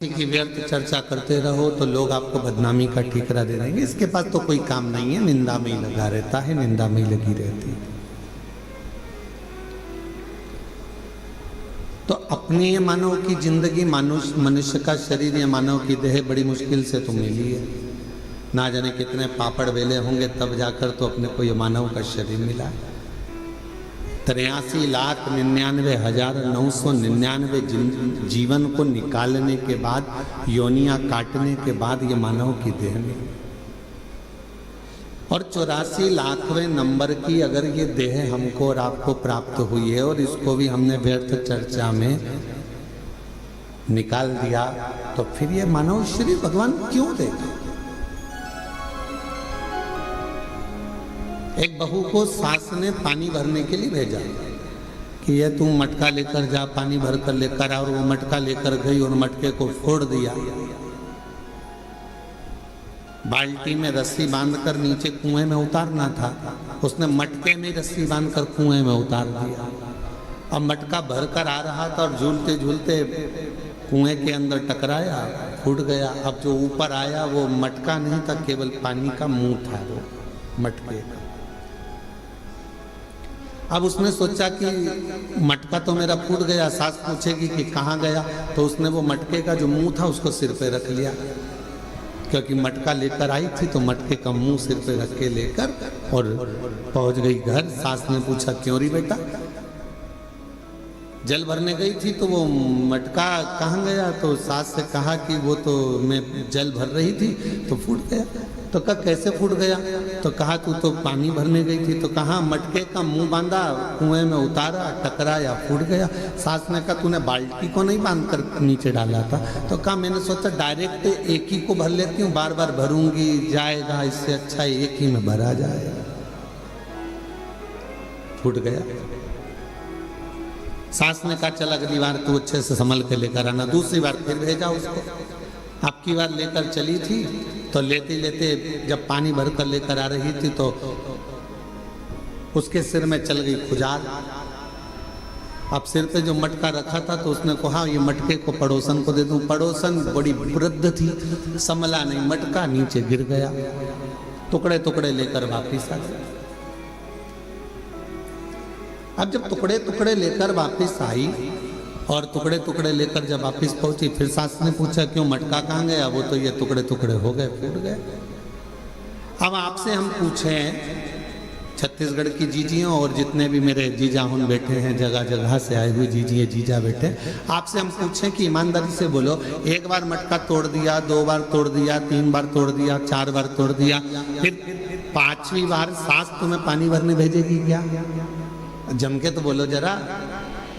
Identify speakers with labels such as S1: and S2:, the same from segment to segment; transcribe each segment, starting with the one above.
S1: की व्यर्थ चर्चा करते रहो तो लोग आपको बदनामी का ठीकरा दे देंगे। इसके पास तो कोई काम नहीं है, निंदा में ही लगा रहता है, निंदा में ही लगी रहती है। तो अपनी ये मानव की जिंदगी, मनुष्य का शरीर, ये मानव की देह बड़ी मुश्किल से तो मिली है। ना जाने कितने पापड़ बेले होंगे तब जाकर तो अपने को ये मानव का शरीर मिला है। 83,99,999 जीवन को निकालने के बाद, योनियां काटने के बाद ये मानव की देह में, और 84,00,000वें नंबर की अगर ये देह हमको और आपको प्राप्त हुई है और इसको भी हमने व्यर्थ चर्चा में निकाल दिया, तो फिर ये मानव शरीर भगवान क्यों देगा? एक बहू को सास ने पानी भरने के लिए भेजा कि ये तुम मटका लेकर जा, पानी भर कर लेकर आ, और वो मटका लेकर गई और मटके को फोड़ दिया। बाल्टी में रस्सी बांधकर नीचे कुएं में उतारना था, उसने मटके में रस्सी बांधकर कुएं में उतार दिया। अब मटका भर कर आ रहा था और झूलते झूलते कुएं के अंदर टकराया, फूट गया। अब जो ऊपर आया वो मटका नहीं था, केवल पानी का मुंह था वो मटके का। अब उसने सोचा कि मटका तो मेरा फूट गया, सास पूछेगी कि कहाँ गया, तो उसने वो मटके का जो मुंह था उसको सिर पे रख लिया, क्योंकि मटका लेकर आई थी तो मटके का मुंह सिर पे रख के लेकर और पहुंच गई घर। सास ने पूछा क्यों री बेटा? जल भरने गई थी तो वो मटका कहाँ गया? तो सास से कहा कि वो तो मैं जल भर रही थी तो फूट गया। तो कहा कैसे फूट गया? तो कहा तू तो पानी भरने गई थी। तो कहा मटके का मुंह बांधा, कुएं में उतारा, टकराया, फूट गया। सास ने कहा तूने बाल्टी को नहीं बांध कर नीचे डाला था? तो कहा मैंने सोचा डायरेक्ट एक ही को भर लेती हूँ, बार बार भरूंगी जाएगा, इससे अच्छा एक ही में भरा जाए। फूट गया। सास ने कहा चल अगली बार तू अच्छे से संभल के लेकर आना। दूसरी बार फिर भेजा उसको। अब की बार लेकर चली थी तो लेते लेते जब पानी भर कर लेकर आ रही थी तो उसके सिर में चल गई खुजाल। अब सिर पे जो मटका रखा था तो उसने कहा ये मटके को पड़ोसन को दे दूं। पड़ोसन बड़ी वृद्ध थी, संभला नहीं, मटका नीचे गिर गया, टुकड़े टुकड़े लेकर वापिस आ गया। अब जब टुकड़े टुकड़े लेकर वापिस आई और टुकड़े टुकड़े लेकर जब वापिस पहुंची, फिर सास ने पूछा क्यों मटका कहाँ गया? वो तो ये टुकड़े टुकड़े हो गए, फूट गए। अब आपसे हम पूछें, छत्तीसगढ़ की जीजियों और जितने भी मेरे जीजा हुन बैठे हैं, जगह जगह से आए हुए जीजिए जीजा बैठे, आपसे हम पूछें कि ईमानदारी से बोलो, एक बार मटका तोड़ दिया, 2 बार तोड़ दिया, 3 बार तोड़ दिया, 4 बार तोड़ दिया, फिर 5वीं बार सास तुम्हें पानी भरने भेजेगी क्या? जम के तो बोलो जरा,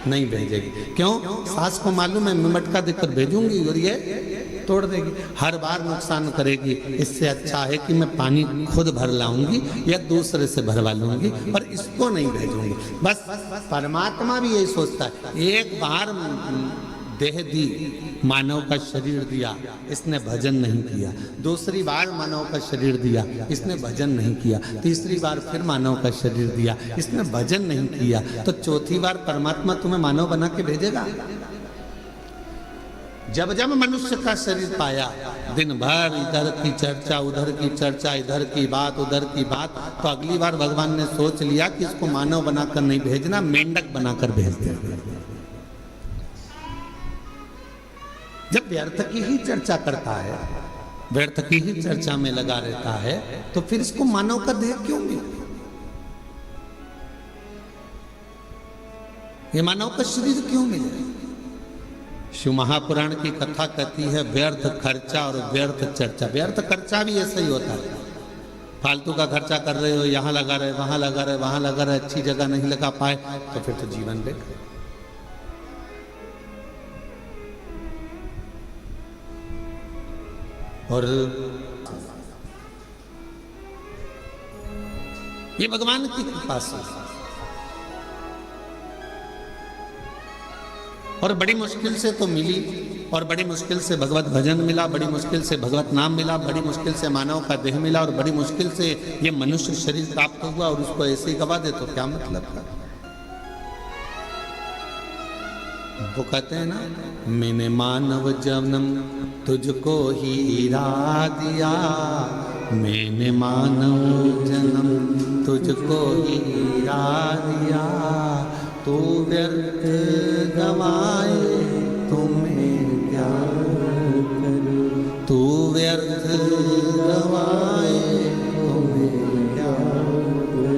S1: नहीं भेजेगी। क्यों? सास को मालूम है मैं मटका देकर भेजूंगी और ये तोड़ देगी, हर बार नुकसान करेगी। इससे अच्छा है कि मैं पानी खुद भर लाऊंगी या दूसरे से भरवा लूंगी, पर इसको नहीं भेजूंगी। बस परमात्मा भी यही सोचता है। एक बार देह दी, मानव का शरीर दिया, इसने भजन नहीं किया। दूसरी बार मानव का शरीर दिया, इसने भजन नहीं किया। तीसरी बार फिर मानव का शरीर दिया, इसने भजन नहीं किया। तो चौथी बार परमात्मा तुम्हें मानव बना के भेजेगा। जब जब मनुष्य का शरीर पाया, दिन भर इधर की चर्चा, उधर की चर्चा, इधर की बात, उधर की बात, तो अगली बार भगवान ने सोच लिया कि इसको मानव बनाकर नहीं भेजना, मेंढक बनाकर भेज देंगे। जब व्यर्थ की ही चर्चा करता है, व्यर्थ की ही चर्चा में लगा रहता है, तो फिर इसको मानव का देह क्यों मिला? ये मानव का शरीर क्यों मिला? शिव महापुराण की कथा कहती है व्यर्थ खर्चा और व्यर्थ चर्चा। व्यर्थ खर्चा भी ऐसा ही होता है, फालतू का खर्चा कर रहे हो, यहाँ लगा रहे, वहां लगा रहे, वहां लगा रहे, अच्छी जगह नहीं लगा पाए, तो फिर तो जीवन बेकार। और ये भगवान की कृपा से, और बड़ी मुश्किल से तो मिली, और बड़ी मुश्किल से भगवत भजन मिला, बड़ी मुश्किल से भगवत नाम मिला, बड़ी मुश्किल से मानव का देह मिला, और बड़ी मुश्किल से ये मनुष्य शरीर प्राप्त हुआ, और उसको ऐसे ही गवा दे तो क्या मतलब का? वो कहते हैं ना, मैंने मानव जन्म तुझको हीरा दिया, मैंने मानव जन्म तुझको हीरा दिया, तू व्यर्थ गवाए तुम्हें क्या करूं, तू व्यर्थ गवाए तुम्हें क्या।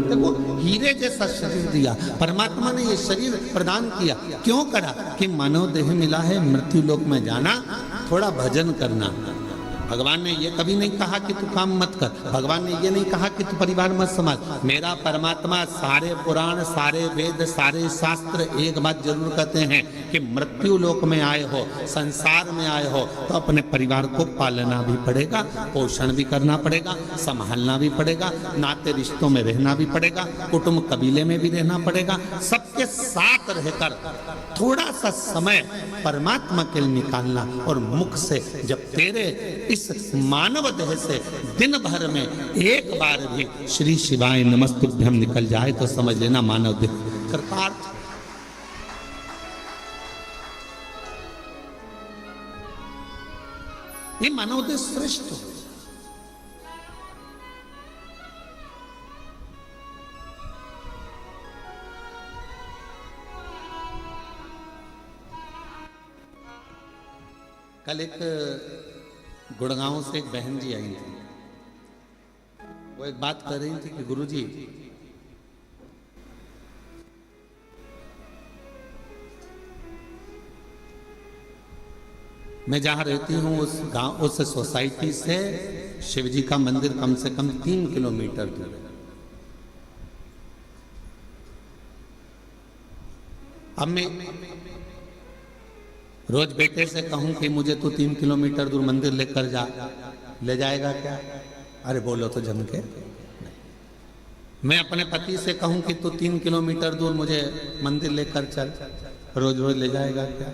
S1: देखो, हीरे जैसा शरीर दिया परमात्मा ने, ये शरीर प्रदान किया क्यों करा? कि मानव देह मिला है, मृत्यु लोक में जाना, थोड़ा भजन करना। भगवान ने ये कभी नहीं कहा कि तू काम मत कर, भगवान ने ये नहीं कहा कि तू परिवार मत संभाल। मेरा परमात्मा सारे पुराण, सारे वेद, सारे शास्त्र एक बात जरूर कहते हैं कि मृत्यु लोक में आए हो, संसार में आए हो, तो अपने परिवार को पालना भी पड़ेगा, पोषण भी करना पड़ेगा, संभालना भी पड़ेगा, नाते रिश्तों में रहना भी पड़ेगा, कुटुंब कबीले में भी रहना पड़ेगा। सबके साथ रहकर थोड़ा सा समय परमात्मा के लिए निकालना, और मुख से जब तेरे इस मानव देह से दिन भर में एक बार भी श्री शिवाय नमस्तुभ्यम निकल जाए तो समझ लेना मानव देह कृतार्थ। ये मानव देह श्रेष्ठ हो। कल एक गुड़गांव से एक बहन जी आई थी, वो एक बात कर रही थी कि गुरुजी, मैं जहां रहती हूं उस गांव, उस सोसाइटी से शिवजी का मंदिर कम से कम 3 किलोमीटर दूर है। अब मैं रोज बेटे से कहूं कि मुझे तो 3 किलोमीटर दूर मंदिर लेकर जा, ले जाएगा क्या? अरे बोलो तो जम के। मैं अपने पति से कहूं कि तू 3 किलोमीटर दूर मुझे मंदिर लेकर चल, रोज रोज ले जाएगा क्या?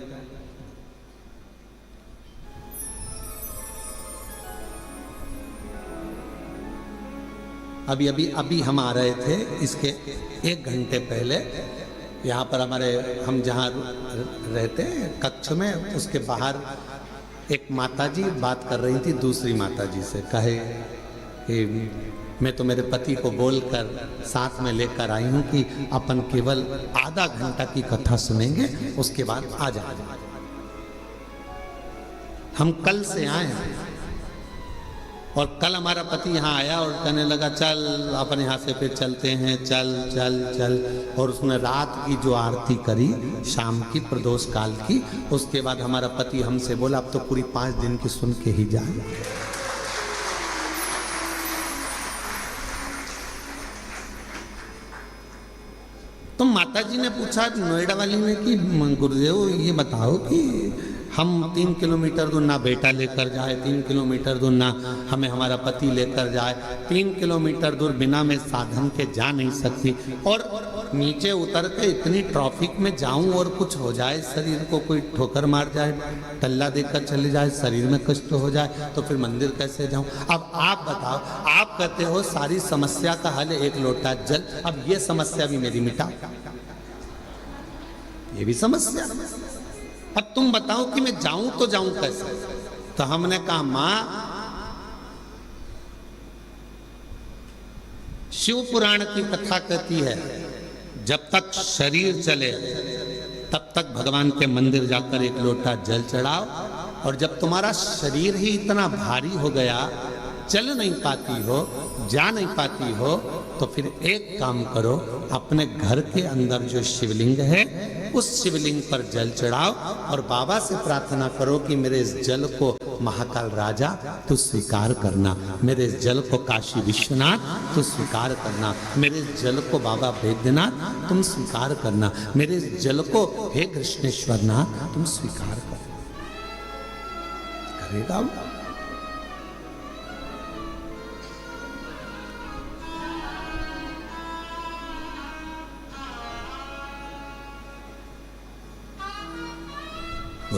S1: अभी हम आ रहे थे, इसके 1 घंटे पहले यहाँ पर हमारे, हम जहाँ रहते हैं कक्ष में, उसके बाहर एक माताजी बात कर रही थी दूसरी माताजी से। कहे कि मैं तो मेरे पति को बोलकर साथ में लेकर आई हूँ कि अपन केवल आधा घंटा की कथा सुनेंगे, उसके बाद आ जाएंगे। हम कल से आए हैं और कल हमारा पति यहाँ आया और कहने लगा चल अपन यहाँ से फिर चलते हैं, चल चल चल। और उसने रात की जो आरती करी शाम की प्रदोष काल की, उसके बाद हमारा पति हमसे बोला अब तो पूरी 5 दिन की सुन के ही जाए। तो माता जी ने पूछा नोएडा वाली ने कि गुरुदेव ये बताओ कि हम 3 किलोमीटर दूर ना बेटा लेकर जाए, 3 किलोमीटर दूर ना हमें हमारा पति लेकर जाए, 3 किलोमीटर दूर बिना मैं साधन के जा नहीं सकती, और नीचे उतर के इतनी ट्रैफिक में जाऊं और कुछ हो जाए, शरीर को कोई ठोकर मार जाए, टल्ला देकर चले जाए, शरीर में कष्ट हो जाए, तो फिर मंदिर कैसे जाऊं? अब आप बताओ, आप कहते हो सारी समस्या का हल 1 लोटा जल, अब ये समस्या भी मेरी मिटा, ये भी समस्या। अब तुम बताओ कि मैं जाऊं तो जाऊं कैसे? तो हमने कहा मां, शिव पुराण की कथा कहती है जब तक शरीर चले तब तक भगवान के मंदिर जाकर 1 लोटा जल चढ़ाओ, और जब तुम्हारा शरीर ही इतना भारी हो गया, चल नहीं पाती हो, जा नहीं पाती हो, तो फिर एक काम करो, अपने घर के अंदर जो शिवलिंग है उस शिवलिंग पर जल चढ़ाओ और बाबा से प्रार्थना करो कि मेरे इस जल को महाकाल राजा तू स्वीकार करना, मेरे इस जल को काशी विश्वनाथ तू स्वीकार करना, मेरे इस जल को बाबा वैद्यनाथ तुम स्वीकार करना, मेरे इस जल को हे कृष्णेश्वर नाथ तुम स्वीकार करना। करेगा वो,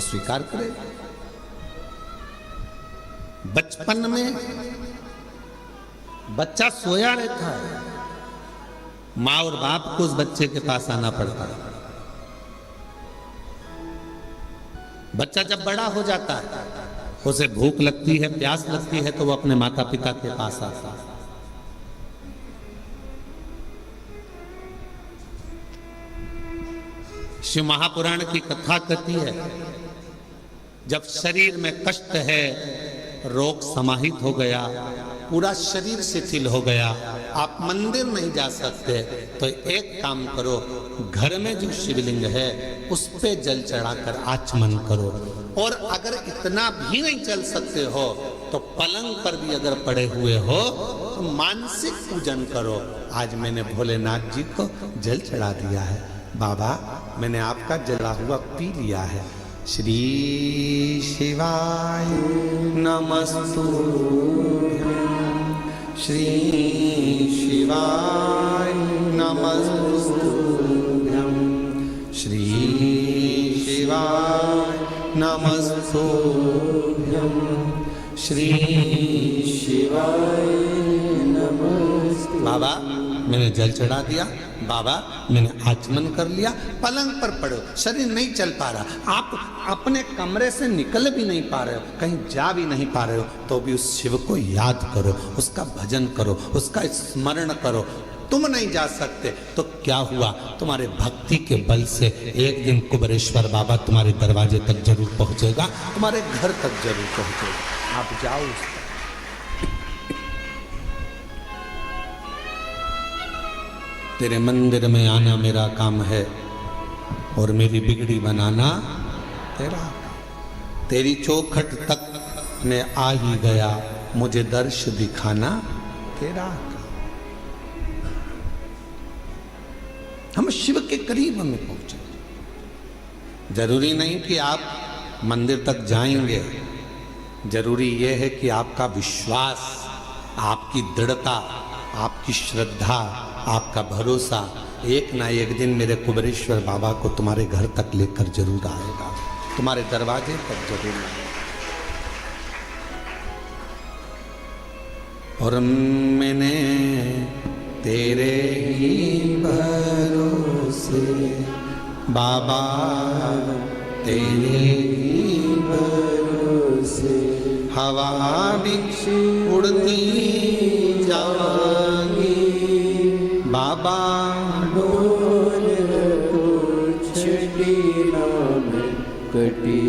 S1: स्वीकार करेगा। बचपन में बच्चा सोया रहता है, माँ और बाप को उस बच्चे के पास आना पड़ता है। बच्चा जब बड़ा हो जाता है, उसे भूख लगती है, प्यास लगती है, तो वो अपने माता पिता के पास आता है। शिव महापुराण की कथा कहती है, जब शरीर में कष्ट है, रोग समाहित हो गया, पूरा शरीर शिथिल हो गया, आप मंदिर नहीं जा सकते, तो एक काम करो, घर में जो शिवलिंग है उस पे जल चढ़ाकर आचमन करो। और अगर इतना भी नहीं चल सकते हो तो पलंग पर भी अगर पड़े हुए हो तो मानसिक पूजन करो। आज मैंने भोलेनाथ जी को जल चढ़ा दिया है, बाबा मैंने आपका जला हुआ पी लिया है। श्री शिवाय नमस्तुभ्यं, श्री शिवाय नमस्तुभ्यं, श्री शिवाय नमस्तुभ्यं, श्री शिवाय नमस्तुभ्यं। बाबा मैंने जल चढ़ा दिया, बाबा मैंने आचमन कर लिया, पलंग पर पड़ो, शरीर नहीं चल पा रहा, आप अपने कमरे से निकल भी नहीं पा रहे हो, कहीं जा भी नहीं पा रहे हो, तो भी उस शिव को याद करो, उसका भजन करो, उसका स्मरण करो। तुम नहीं जा सकते तो क्या हुआ, तुम्हारे भक्ति के बल से एक दिन कुबेरेश्वर बाबा तुम्हारे दरवाजे तक जरूर पहुंचेगा, तुम्हारे घर तक जरूर पहुंचेगा। आप जाओ। तेरे मंदिर में आना मेरा काम है और मेरी बिगड़ी बनाना तेरा। तेरी चौखट तक मैं आ ही गया, मुझे दर्श दिखाना तेरा। हम शिव के करीब में पहुंचे। जरूरी नहीं कि आप मंदिर तक जाएंगे, जरूरी यह है कि आपका विश्वास, आपकी दृढ़ता, आपकी श्रद्धा, आपका भरोसा एक ना एक दिन मेरे कुबेरेश्वर बाबा को तुम्हारे घर तक लेकर जरूर आएगा, तुम्हारे दरवाजे तक जरूर आएगा। और मैंने तेरे ही भरोसे बाबा, तेरे ही भरोसे हवा भी उड़ती जाएगी, बाबा डोल तो छड़ी नाम कटी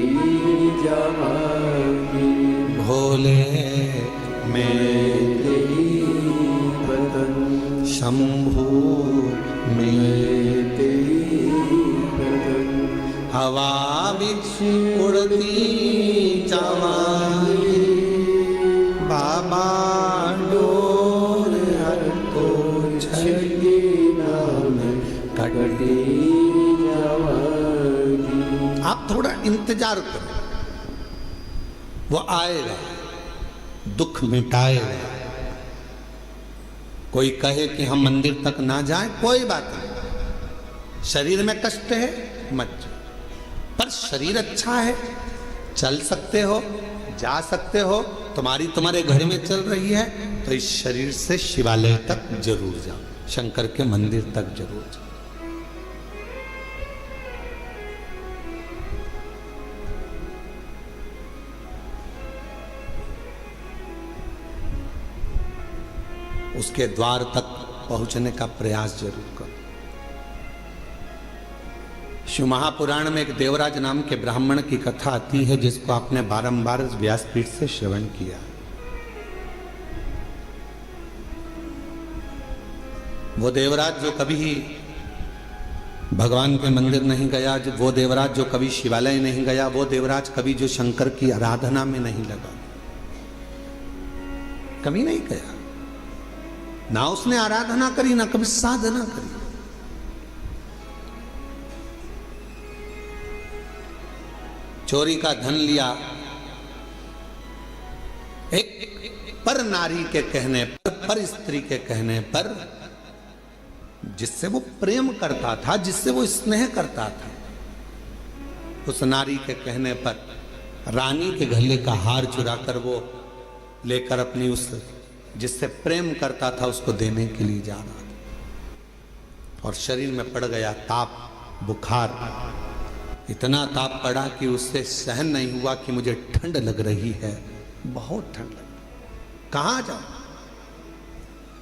S1: जाएगी। भोले मैं तेरी बदन, शंभू मैं तेरी बदन, हवा भी उड़ती जाएगी, बाबा डोल तो छड़ी नाम कटी जाएगी। आप थोड़ा इंतजार करो, वो आएगा, दुख मिटाएगा। कोई कहे कि हम मंदिर तक ना जाएं, कोई बात नहीं, शरीर में कष्ट है मत जाओ, पर शरीर अच्छा है, चल सकते हो, जा सकते हो, तुम्हारे घर में चल रही है, तो इस शरीर से शिवालय तक जरूर जाओ, शंकर के मंदिर तक जरूर जाओ। उसके द्वार तक पहुंचने का प्रयास जरूर करो। शिव महापुराण में एक देवराज नाम के ब्राह्मण की कथा आती है, जिसको आपने बारंबार व्यासपीठ से श्रवण किया। वो देवराज जो कभी भगवान के मंदिर नहीं गया, वो देवराज जो कभी शिवालय नहीं गया, वो देवराज कभी जो शंकर की आराधना में नहीं लगा, कभी नहीं गया, ना उसने आराधना करी, ना कभी साधना करी। चोरी का धन लिया, एक पर नारी के कहने पर, स्त्री के कहने पर, जिससे वो प्रेम करता था, जिससे वो स्नेह करता था, उस नारी के कहने पर रानी के गले का हार चुराकर वो लेकर अपनी उस जिससे प्रेम करता था उसको देने के लिए जा रहा था, और शरीर में पड़ गया ताप, बुखार, इतना ताप पड़ा कि उससे सहन नहीं हुआ कि मुझे ठंड लग रही है, बहुत ठंड लग। कहां जाऊं?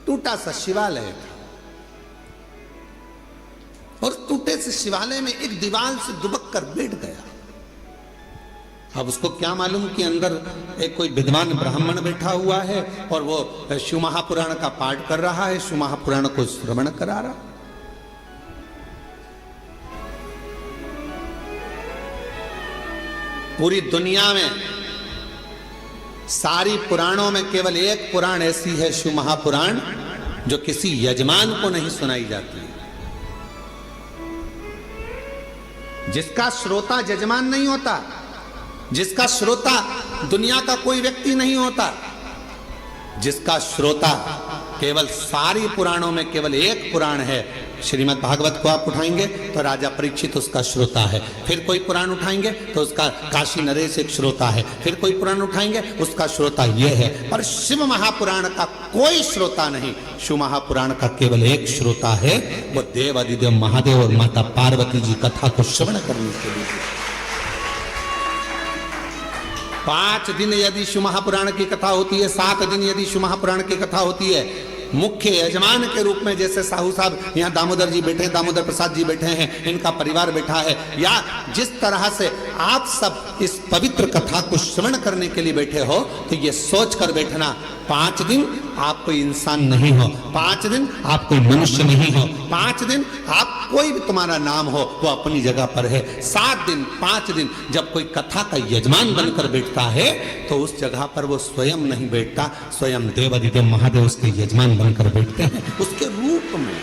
S1: टूटा सा शिवालय था और टूटे से शिवालय में एक दीवार से दुबक कर बैठ गया। अब उसको क्या मालूम कि अंदर एक कोई विद्वान ब्राह्मण बैठा हुआ है और वो शिव महापुराण का पाठ कर रहा है, शिव महापुराण को श्रवण करा रहा। पूरी दुनिया में सारी पुराणों में केवल एक पुराण ऐसी है, शिव महापुराण, जो किसी यजमान को नहीं सुनाई जाती, जिसका श्रोता यजमान नहीं होता, जिसका श्रोता दुनिया का कोई व्यक्ति नहीं होता, जिसका श्रोता केवल सारी पुराणों में केवल एक पुराण है। श्रीमद् भागवत को आप उठाएंगे तो राजा परीक्षित उसका श्रोता है, फिर कोई पुराण उठाएंगे तो उसका काशी नरेश एक श्रोता है, फिर कोई पुराण उठाएंगे उसका श्रोता यह है, पर शिव महापुराण का कोई श्रोता नहीं। शिव महापुराण का केवल एक श्रोता है, वो देव अधिदेव महादेव और माता पार्वती जी कथा को श्रवण करने के लिए। 5 दिन यदि शिव महापुराण की कथा होती है, 7 दिन यदि शिव महापुराण की कथा होती है, मुख्य यजमान के रूप में जैसे साहू साहब यहाँ दामोदर जी बैठे हैं, दामोदर प्रसाद जी बैठे हैं, इनका परिवार बैठा है, या जिस तरह से आप सब इस पवित्र कथा को श्रवण करने के लिए बैठे हो, तो ये सोच कर बैठना 5 दिन आप कोई इंसान नहीं हो, 5 दिन आप कोई मनुष्य नहीं हो, 5 दिन आप कोई भी तुम्हारा नाम हो वो अपनी जगह पर है। 7 दिन 5 दिन जब कोई कथा का यजमान बनकर बैठता है तो उस जगह पर वो स्वयं नहीं बैठता, स्वयं देव अधिदेव महादेव उसके यजमान बनकर बैठते हैं उसके रूप में।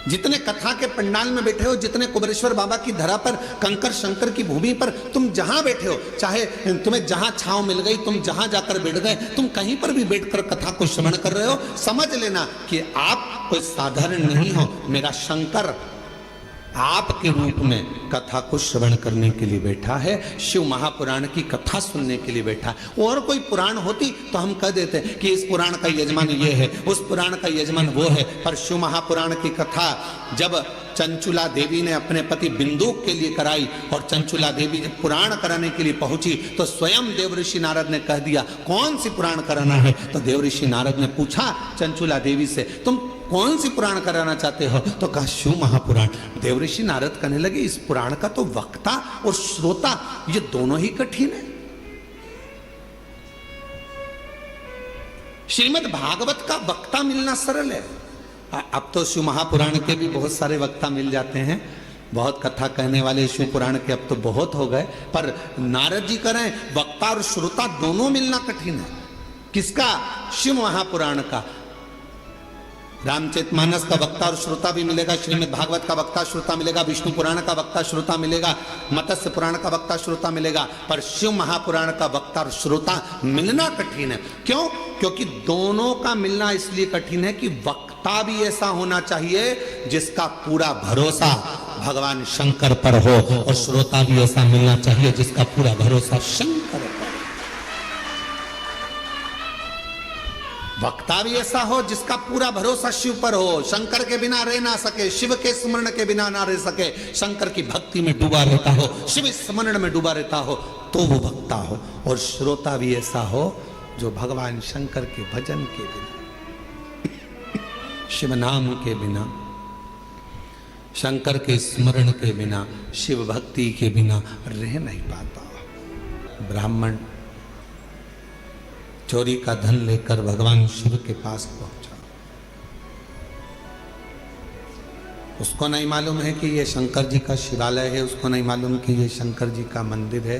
S1: जितने कथा के पंडाल में बैठे हो, जितने कुबेरेश्वर बाबा की धरा पर, कंकर शंकर की भूमि पर तुम जहां बैठे हो, चाहे तुम्हें जहां छांव मिल गई, तुम जहां जाकर बैठ गए, तुम कहीं पर भी बैठकर कथा को श्रवण कर रहे हो, समझ लेना कि आप कोई साधारण नहीं हो। मेरा शंकर आपके रूप में कथा को श्रवण करने के लिए बैठा है, शिव महापुराण की कथा सुनने के लिए बैठा है। और कोई पुराण होती तो हम कह देते कि इस पुराण का यजमान ये है, उस पुराण का यजमान वो है, पर शिव महापुराण की कथा जब चंचुला देवी ने अपने पति बिंदुक के लिए कराई और चंचुला देवी जब पुराण कराने के लिए पहुंची तो स्वयं देवऋषि नारद ने कह दिया कौन सी पुराण कराना है। तो देवऋषि नारद ने पूछा चंचुला देवी से, तुम कौन सी पुराण कराना चाहते हो? तो कहा शिव महापुराण। देवऋषि नारद कहने लगे इस पुराण का तो वक्ता और श्रोता ये दोनों ही कठिन है। श्रीमद् भागवत का वक्ता मिलना सरल है। अब तो शिव महापुराण के भी बहुत सारे वक्ता मिल जाते हैं, बहुत कथा कहने वाले शिव पुराण के अब तो बहुत हो गए, पर नारद जी करें वक्ता और श्रोता दोनों मिलना कठिन है। किसका? शिव महापुराण का। रामचरितमानस का वक्ता और श्रोता भी मिलेगा, श्रीमद् भागवत का वक्ता श्रोता मिलेगा, विष्णु पुराण का वक्ता श्रोता मिलेगा, मत्स्य पुराण का वक्ता श्रोता मिलेगा, पर शिव महापुराण का वक्ता और श्रोता मिलना कठिन है। क्यों? क्योंकि दोनों का मिलना इसलिए कठिन है कि वक्ता भी ऐसा होना चाहिए जिसका पूरा भरोसा भगवान शंकर पर हो, और श्रोता भी ऐसा मिलना चाहिए जिसका पूरा भरोसा शंकर पर। वक्ता भी ऐसा हो जिसका पूरा भरोसा शिव पर हो, शंकर के बिना रह ना सके, शिव के स्मरण के बिना ना रह सके, शंकर की भक्ति में डूबा रहता हो, शिव स्मरण में डूबा रहता हो, तो वो वक्ता हो। और श्रोता भी ऐसा हो जो भगवान शंकर के भजन के बिना, शिव नाम के बिना, शंकर के स्मरण के बिना, शिव भक्ति के बिना रह नहीं पाता। ब्राह्मण चोरी का धन लेकर भगवान शिव के पास पहुंचा। उसको नहीं मालूम है कि ये शंकर जी का शिवालय है, उसको नहीं मालूम कि ये शंकर जी का मंदिर है।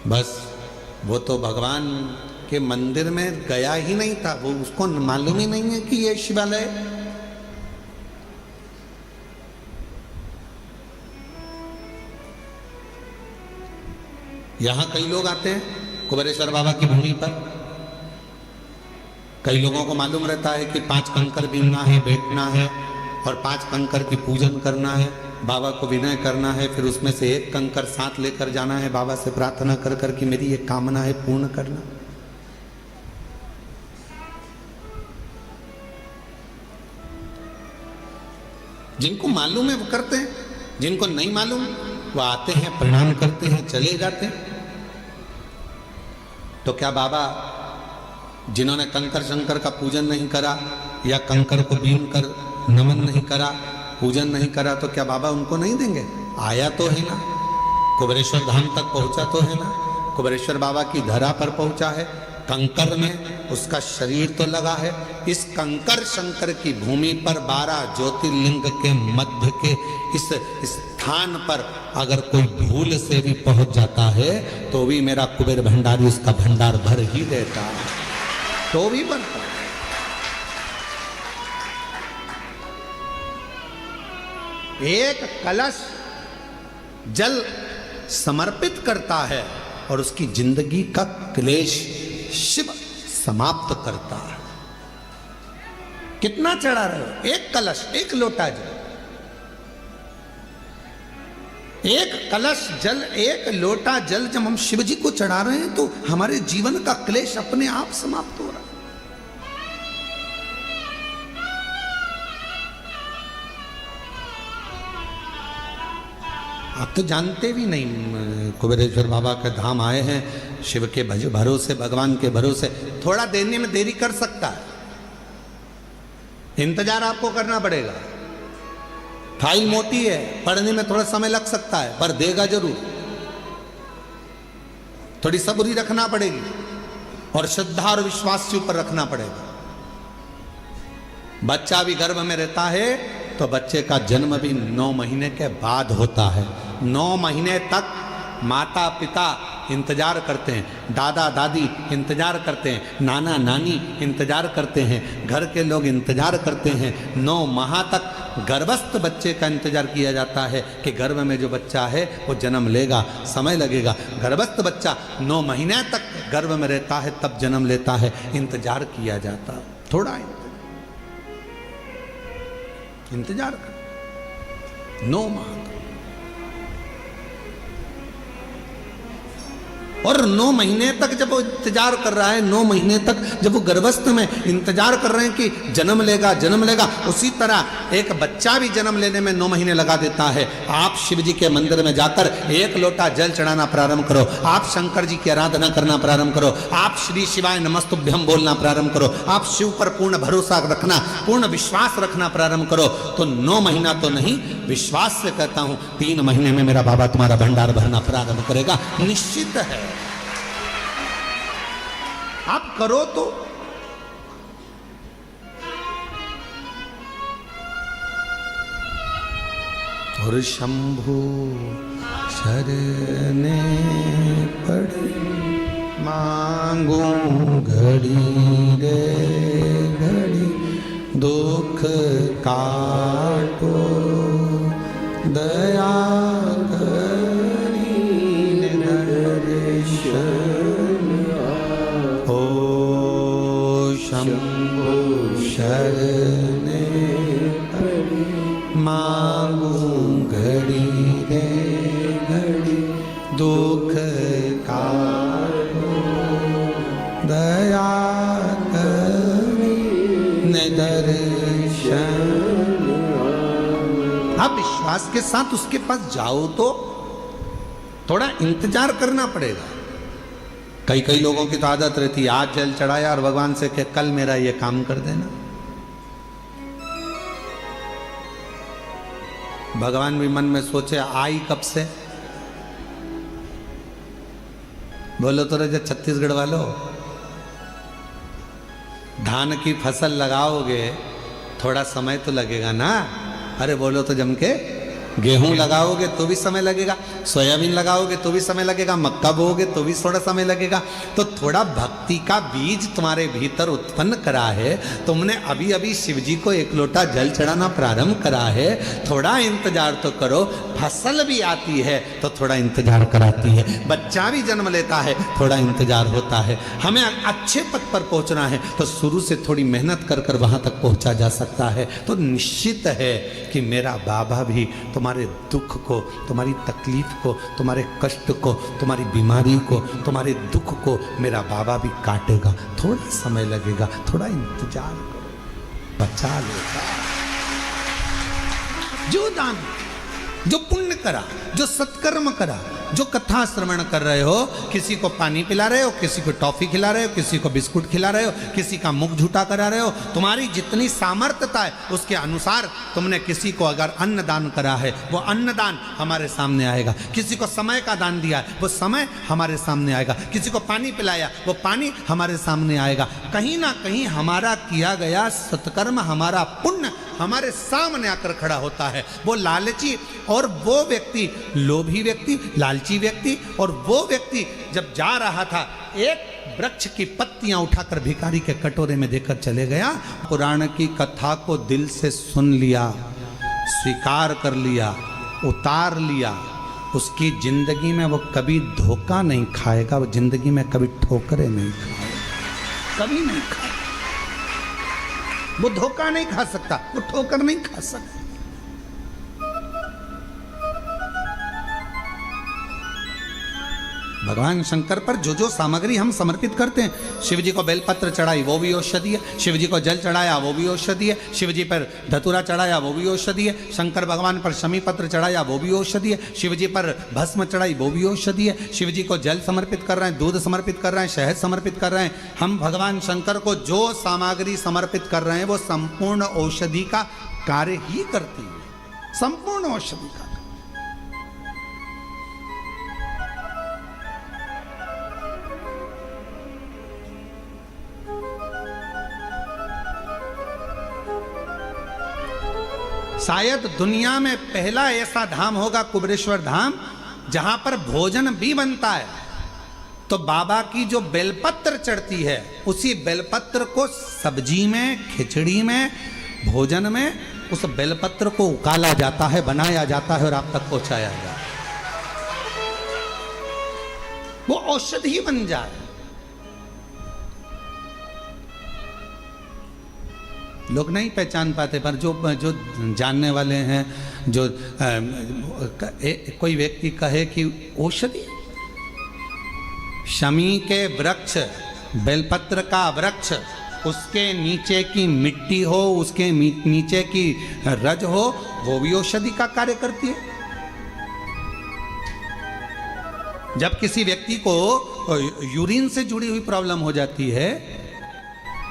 S1: बस वो तो भगवान के मंदिर में गया ही नहीं था, वो उसको मालूम ही नहीं है कि ये शिवालय। यहां कई लोग आते हैं कुबेरेश्वर बाबा की भूमि पर। कई लोगों को मालूम रहता है कि 5 कंकर बीनना है, बैठना है, और 5 कंकर की पूजन करना है, बाबा को विनय करना है, फिर उसमें से 1 कंकर साथ लेकर जाना है, बाबा से प्रार्थना कर कर कि मेरी ये कामना है पूर्ण करना। जिनको मालूम है वो करते हैं, जिनको नहीं मालूम वो आते हैं, प्रणाम करते हैं, चले जाते हैं। तो क्या बाबा जिन्होंने कंकर शंकर का पूजन नहीं करा या कंकर को बीन कर नमन नहीं करा, पूजन नहीं करा, तो क्या बाबा उनको नहीं देंगे? आया तो है ना, कुबेरेश्वर धाम तक पहुंचा तो है ना, कुबेरेश्वर बाबा की धरा पर पहुंचा है, कंकर में उसका शरीर तो लगा है। इस कंकर शंकर की भूमि पर 12 ज्योतिर्लिंग के मध्य के इस स्थान पर अगर कोई भूल से भी पहुंच जाता है तो भी मेरा कुबेर भंडारी उसका भंडार भर ही देता है, तो भी भरता है। एक कलश जल समर्पित करता है और उसकी जिंदगी का क्लेश शिव समाप्त करता है। कितना चढ़ा रहे हो? एक कलश, एक लोटा जल, एक कलश जल, एक लोटा जल जब हम शिव जी को चढ़ा रहे हैं तो हमारे जीवन का क्लेश अपने आप समाप्त हो रहा है। आप तो जानते भी नहीं, कुबेरेश्वर बाबा के धाम आए हैं, शिव के भरोसे, भगवान के भरोसे। थोड़ा देने में देरी कर सकता है, इंतजार आपको करना पड़ेगा। फाइल मोटी है, पढ़ने में थोड़ा समय लग सकता है, पर देगा जरूर। थोड़ी सब्री रखना पड़ेगी और श्रद्धा और विश्वास के ऊपर रखना पड़ेगा। बच्चा भी गर्भ में रहता है तो बच्चे का जन्म भी 9 महीने के बाद होता है। 9 महीने तक माता पिता इंतजार करते हैं, दादा दादी इंतजार करते हैं, नाना नानी इंतजार करते हैं, घर के लोग इंतजार करते हैं। 9 माह तक गर्भस्थ बच्चे का इंतजार किया जाता है कि गर्भ में जो बच्चा है वो जन्म लेगा, समय लगेगा। गर्भस्थ बच्चा 9 महीने तक गर्भ में रहता है, तब जन्म लेता है, इंतजार किया जाता। थोड़ा इंतजार कर 9 माह तक। और 9 महीने तक जब वो इंतजार कर रहा है, 9 महीने तक जब वो गर्भस्थ में इंतजार कर रहे हैं कि जन्म लेगा, जन्म लेगा, उसी तरह एक बच्चा भी जन्म लेने में 9 महीने लगा देता है। आप शिव जी के मंदिर में जाकर 1 लोटा जल चढ़ाना प्रारंभ करो, आप शंकर जी की आराधना करना प्रारंभ करो, आप श्री शिवाय नमस्तुभ्यम बोलना प्रारंभ करो, आप शिव पर पूर्ण भरोसा रखना, पूर्ण विश्वास रखना प्रारंभ करो, तो 9 महीना तो नहीं, विश्वास से कहता हूं 3 महीने में मेरा बाबा तुम्हारा भंडार भरना प्रारंभ करेगा, निश्चित है। आप करो तो। और शंभु शरणे पड़े मांगू घड़ी रे घड़ी, दुख काटो दया करी दर्शन। शंभु शरणे मांगू घड़ी रे घड़ी, दुख काटो दया करी दर्शन। आप विश्वास के साथ उसके पास जाओ तो थोड़ा इंतजार करना पड़ेगा। कई लोगों की तो आदत रहती है, आज जल चढ़ाया और भगवान से कहे कल मेरा ये काम कर देना। भगवान भी मन में सोचे आई कब से? बोलो तो रहे छत्तीसगढ़ वालों, धान की फसल लगाओगे थोड़ा समय तो लगेगा ना। अरे बोलो तो जम के, गेहूं लगाओगे तो भी समय लगेगा, सोयाबीन लगाओगे तो भी समय लगेगा, मक्का बोओगे तो भी थोड़ा समय लगेगा। तो थोड़ा भक्ति का बीज तुम्हारे भीतर उत्पन्न करा है, तुमने अभी अभी शिव जी को 1 लोटा जल चढ़ाना प्रारंभ करा है, थोड़ा इंतजार तो करो। फसल भी आती है तो थोड़ा इंतजार कराती है, बच्चा भी जन्म लेता है थोड़ा इंतजार होता है। हमें अच्छे पद पर पहुंचना है तो शुरू से थोड़ी मेहनत कर कर वहां तक पहुंचा जा सकता है। तो निश्चित है कि मेरा बाबा भी तुम्हारे दुख को, तुम्हारी तकलीफ को, तुम्हारे कष्ट को, तुम्हारी बीमारी को, तुम्हारे दुख को मेरा बाबा भी काटेगा। थोड़ा समय लगेगा, थोड़ा इंतजार करो, बचा लेगा। जो दान, जो पुण्य करा, जो सत्कर्म करा, जो कथा श्रवण कर रहे हो, किसी को पानी पिला रहे हो, किसी को टॉफी खिला रहे हो, किसी को बिस्कुट खिला रहे हो, किसी का मुख झूठा करा रहे हो, तुम्हारी जितनी सामर्थ्यता है उसके अनुसार तुमने किसी को अगर अन्न दान करा है, वो अन्न दान हमारे सामने आएगा। किसी को समय का दान दिया है, वो समय हमारे सामने आएगा। किसी को पानी पिलाया, वो पानी हमारे सामने आएगा। कहीं ना कहीं हमारा किया गया सत्कर्म, हमारा पुण्य हमारे सामने आकर खड़ा होता है। वो लालची और वो व्यक्ति, लोभी व्यक्ति, लालची व्यक्ति और वो व्यक्ति जब जा रहा था, एक वृक्ष की पत्तियां उठाकर भिखारी के कटोरे में देकर चले गया। पुराण की कथा को दिल से सुन लिया, स्वीकार कर लिया, उतार लिया, उसकी जिंदगी में वो कभी धोखा नहीं खाएगा, वो जिंदगी में कभी ठोकरे नहीं खाएगा, कभी नहीं खाएगा। वो धोखा नहीं खा सकता, वो ठोकर नहीं खा सकता। भगवान शंकर पर जो जो सामग्री हम समर्पित करते हैं, शिव जी को बेलपत्र चढ़ाई वो भी औषधि है, शिव जी को जल चढ़ाया वो भी औषधि है, शिव जी पर धतूरा चढ़ाया वो भी औषधि है, शंकर भगवान पर शमी पत्र चढ़ाया वो भी औषधि है, शिव जी पर भस्म चढ़ाई वो भी औषधि है, शिव जी को जल समर्पित कर रहे हैं, दूध समर्पित कर रहे हैं, शहद समर्पित कर रहे हैं। हम भगवान शंकर को जो सामग्री समर्पित कर रहे हैं वो संपूर्ण औषधि का कार्य ही करती है, संपूर्ण औषधि का। शायद दुनिया में पहला ऐसा धाम होगा कुबेरेश्वर धाम, जहां पर भोजन भी बनता है। तो बाबा की जो बेलपत्र चढ़ती है, उसी बेलपत्र को सब्जी में, खिचड़ी में, भोजन में उस बेलपत्र को उकाला जाता है, बनाया जाता है और आप तक पहुंचाया जाता है। वो औषधि बन जाए। लोग नहीं पहचान पाते, पर जो जानने वाले हैं, जो कोई व्यक्ति कहे कि औषधि, शमी के वृक्ष, बेलपत्र का वृक्ष, उसके नीचे की मिट्टी हो, उसके नीचे की रज हो, वो भी औषधि का कार्य करती है। जब किसी व्यक्ति को यूरिन से जुड़ी हुई प्रॉब्लम हो जाती है,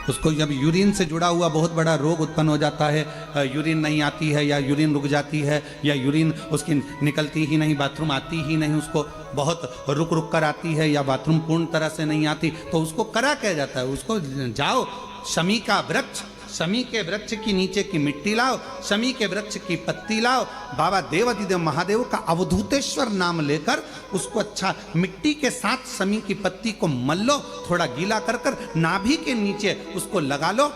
S1: उसको जब यूरिन से जुड़ा हुआ बहुत बड़ा रोग उत्पन्न हो जाता है, यूरिन नहीं आती है या यूरिन रुक जाती है या यूरिन उसकी निकलती ही नहीं, बाथरूम आती ही नहीं, उसको बहुत रुक रुक कर आती है या बाथरूम पूर्ण तरह से नहीं आती, तो उसको करा क्या जाता है? उसको जाओ शमी का वृक्ष, शमी के वृक्ष की नीचे की मिट्टी लाओ, शमी के वृक्ष की पत्ती लाओ, बाबा देवाधिदेव महादेव का अवधूतेश्वर नाम लेकर उसको अच्छा मिट्टी के साथ शमी की पत्ती को मल लो, थोड़ा गीला कर कर नाभि के नीचे उसको लगा लो।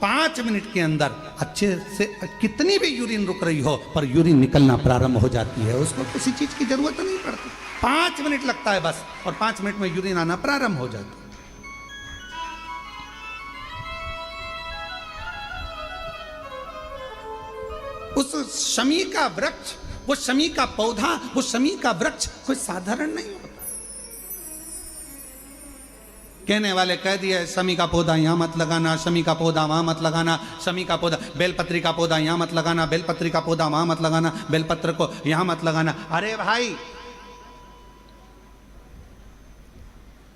S1: 5 मिनट के अंदर अच्छे से, कितनी भी यूरिन रुक रही हो पर यूरिन निकलना प्रारंभ हो जाती है, उसको किसी चीज की जरूरत नहीं पड़ती। 5 मिनट लगता है बस, और 5 मिनट में यूरिन आना प्रारंभ हो जाती है। उस शमी का वृक्ष, वो शमी का पौधा, वो शमी का वृक्ष कोई साधारण नहीं होता। कहने वाले कह दिए शमी का पौधा यहां मत लगाना, शमी का पौधा वहां मत लगाना, शमी का पौधा, बेलपत्री का पौधा यहां मत लगाना, बेलपत्री का पौधा वहां मत लगाना, बेलपत्र को यहां मत लगाना। अरे भाई,